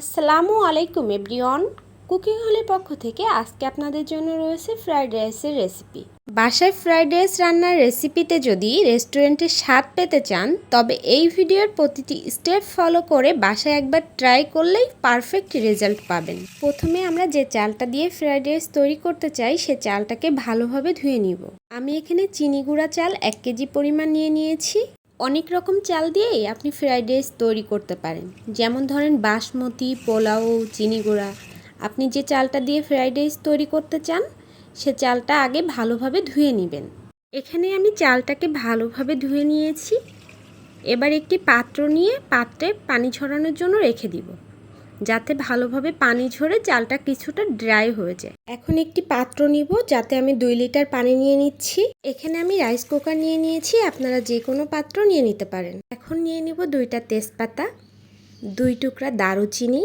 আসসালামু আলাইকুম everyone. Cooking হলের পক্ষ থেকে আজকে আপনাদের জন্য রয়েছে ফ্রাইড রাইসের রেসিপি। বাসায় ফ্রাইড রাইস রান্নার রেসিপিতে যদি রেস্টুরেন্টের স্বাদ পেতে চান তবে এই ভিডিওর প্রতিটি স্টেপ ফলো করে বাসায় একবার ট্রাই করলেই পারফেক্ট রেজাল্ট পাবেন। প্রথমে আমরা যে চালটা দিয়ে ফ্রাইড রাইস তৈরি করতে চাই সে চালটাকে ভালোভাবে ধুয়ে নিব। আমি এখানে চিনি গুঁড়া চাল 1 কেজি পরিমাণ নিয়েছি। অনেক রকম চাল দিয়েই আপনি ফ্রাইড রাইস তৈরি করতে পারেন, যেমন ধরেন বাসমতি, পোলাও, চিনি গুঁড়া। আপনি যে চালটা দিয়ে ফ্রাইড রাইস তৈরি করতে চান সে চালটা আগে ভালোভাবে ধুয়ে নেবেন। এখানে আমি চালটাকে ভালোভাবে ধুয়ে নিয়েছি। এবার একটি পাত্র নিয়ে পাত্রে পানি ঝরানোর জন্য রেখে দিব, যাতে ভালোভাবে পানি ঝরে চালটা কিছুটা ড্রাই হয়ে যায়। এখন একটি পাত্র নিব, যাতে আমি 2 লিটার পানি নিয়ে নিচ্ছি। এখানে আমি রাইস কুকার নিয়ে নিয়েছি, আপনারা যে কোনো পাত্র নিয়ে নিতে পারেন। এখন নিয়ে নিব 2টা তেজপাতা, 2 টুকরা দারুচিনি,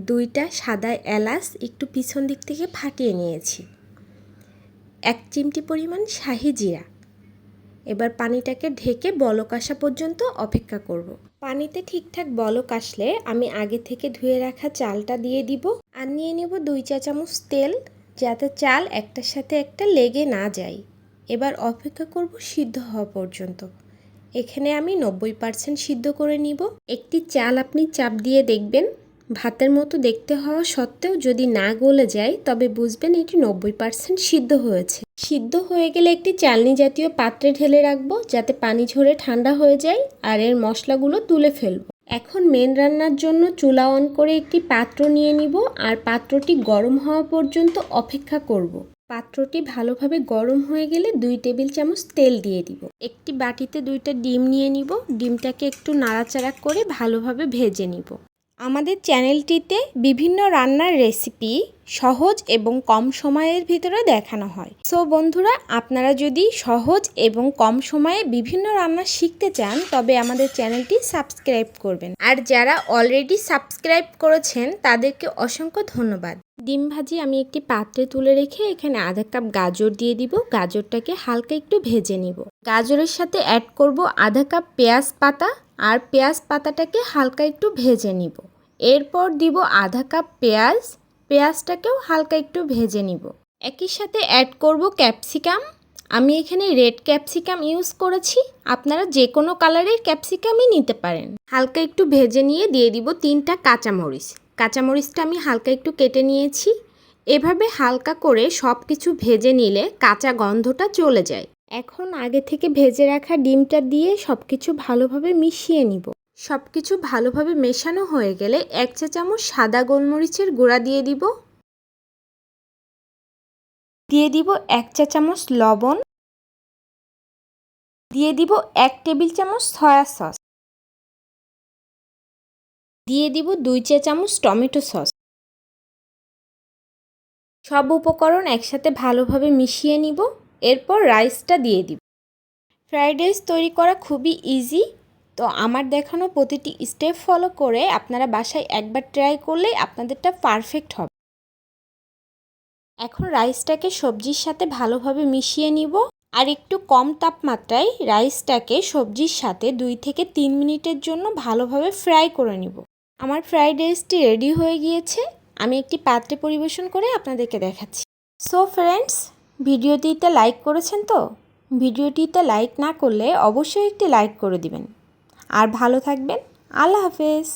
2টা সাদা এলাচ একটু পিছন দিক থেকে ফাটিয়ে নিয়েছি, 1 চিমটি পরিমাণ শাহি জিরা। এবার পানিটাকে ঢেকে বলক আসা পর্যন্ত অপেক্ষা করব। পানিতে ঠিকঠাক বলক আসলে আমি আগে থেকে ধুয়ে রাখা চালটা দিয়ে দিব আর নিয়ে নেব 2 চা চামচ তেল, যাতে চাল একটার সাথে একটা লেগে না যায়। এবার অপেক্ষা করব সিদ্ধ হওয়া পর্যন্ত। এখানে আমি 90% সিদ্ধ করে নিব। একটি চাল আপনি চাপ দিয়ে দেখবেন, ভাতের মতো দেখতে হওয়া সত্ত্বেও যদি না গলে যায় তবে বুঝবেন এটি 90% সিদ্ধ হয়েছে। সিদ্ধ হয়ে গেলে একটি চালনি জাতীয় পাত্রে ঢেলে রাখবো, যাতে পানি ঝরে ঠান্ডা হয়ে যায় আর এর মশলাগুলো তুলে ফেলবো। এখন মেন রান্নার জন্য চুলা অন করে একটি পাত্র নিয়ে নিব আর পাত্রটি গরম হওয়া পর্যন্ত অপেক্ষা করব। পাত্রটি ভালোভাবে গরম হয়ে গেলে 2 টেবিল চামচ তেল দিয়ে দিব। একটি বাটিতে 2টা ডিম নিয়ে নিব, ডিমটাকে একটু নাড়াচাড়া করে ভালোভাবে ভেজে নিব। আমাদের চ্যানেলটিতে বিভিন্ন রান্নার রেসিপি সহজ এবং কম সময়ের ভিতরে দেখানো হয়। সো বন্ধুরা, আপনারা যদি সহজ এবং কম সময়ে বিভিন্ন রান্না শিখতে চান তবে আমাদের চ্যানেলটি সাবস্ক্রাইব করবেন। আর যারা অলরেডি সাবস্ক্রাইব করেছেন তাদেরকে অসংখ্য ধন্যবাদ। ডিম ভাজি আমি একটি পাত্রে তুলে রেখে এখানে আধা কাপ গাজর দিয়ে দিব। গাজরটাকে হালকা একটু ভেজে নিব। গাজরের সাথে অ্যাড করব আধা কাপ পেঁয়াজ পাতা আর পেঁয়াজ পাতাটাকে হালকা একটু ভেজে নিব। এরপর দিব আধা কাপ পেঁয়াজ, পেঁয়াজটাকেও হালকা একটু ভেজে নিব। একই সাথে অ্যাড করব ক্যাপসিকাম। আমি এখানে রেড ক্যাপসিকাম ইউজ করেছি, আপনারা যে কোনো কালারের ক্যাপসিকামই নিতে পারেন। হালকা একটু ভেজে নিয়ে দিয়ে দিব 3টা কাঁচামরিচ। কাঁচামরিচটা আমি হালকা একটু কেটে নিয়েছি। এভাবে হালকা করে সব কিছু ভেজে নিলে কাঁচা গন্ধটা চলে যায়। এখন আগে থেকে ভেজে রাখা ডিমটা দিয়ে সব কিছু ভালোভাবে মিশিয়ে নিব। সব কিছু ভালোভাবে মেশানো হয়ে গেলে 1 চা চামচ সাদা গোলমরিচের গুঁড়া দিয়ে দিব। দিয়ে দিব 1 চা চামচ লবণ। দিয়ে দিব 1 টেবিল চামচ সয়া সস। দিয়ে দিব 2 চা চামচ টমেটো সস। সব উপকরণ একসাথে ভালোভাবে মিশিয়ে নিব। এরপর রাইসটা দিয়ে দিব। ফ্রাইড রাইস তৈরি করা খুবই ইজি, তো আমার দেখানো প্রতিটি স্টেপ ফলো করে আপনারা বাসায় একবার ট্রাই করলেই আপনাদেরটা পারফেক্ট হবে। এখন রাইসটাকে সবজির সাথে ভালোভাবে মিশিয়ে নিব আর একটু কম তাপমাত্রায় রাইসটাকে সবজির সাথে 2 থেকে 3 মিনিটের জন্য ভালোভাবে ফ্রাই করে নিব। আমার ফ্রাইড রাইসটি রেডি হয়ে গিয়েছে, আমি একটি পাত্রে পরিবেশন করে আপনাদেরকে দেখাচ্ছি। সো ফ্রেন্ডস, ভিডিওটিতে লাইক করেছেন তো? ভিডিওটিতে লাইক না করলে অবশ্যই একটি লাইক করে দিবেন। আর ভালো থাকবেন। আল্লাহ হাফেজ।